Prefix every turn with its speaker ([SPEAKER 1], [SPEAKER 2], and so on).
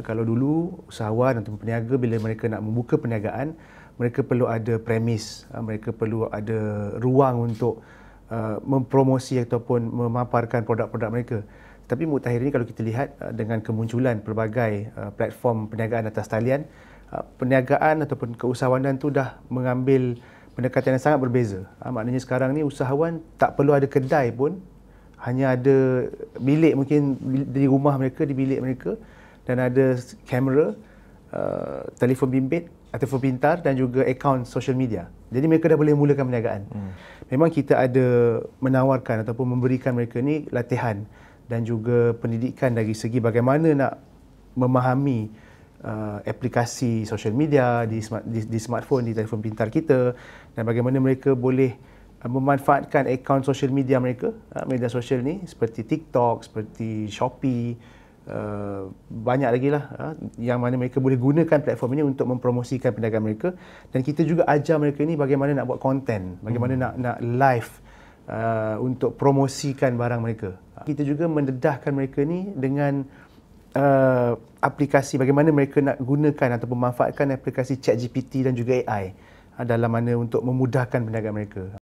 [SPEAKER 1] Kalau dulu usahawan atau peniaga bila mereka nak membuka perniagaan, mereka perlu ada premis, mereka perlu ada ruang untuk mempromosi ataupun memaparkan produk-produk mereka. Tapi mutakhir ini kalau kita lihat dengan kemunculan pelbagai platform perniagaan atas talian, perniagaan ataupun keusahawanan tu dah mengambil pendekatan yang sangat berbeza. Maknanya sekarang ni usahawan tak perlu ada kedai pun, hanya ada bilik mungkin di rumah mereka, di bilik mereka, dan ada kamera, telefon bimbit, telefon pintar dan juga akaun social media. Jadi mereka dah boleh mulakan perniagaan. Memang kita ada menawarkan ataupun memberikan mereka ni latihan dan juga pendidikan dari segi bagaimana nak memahami aplikasi social media di smartphone, di telefon pintar kita, dan bagaimana mereka boleh memanfaatkan akaun social media mereka, media sosial ni seperti TikTok, seperti Shopee, banyak lagi lah yang mana mereka boleh gunakan platform ini untuk mempromosikan perniagaan mereka. Dan kita juga ajar mereka ni bagaimana nak buat konten, bagaimana nak live untuk promosikan barang mereka. Kita juga mendedahkan mereka ni dengan aplikasi, bagaimana mereka nak gunakan atau memanfaatkan aplikasi ChatGPT dan juga AI dalam mana untuk memudahkan perniagaan mereka.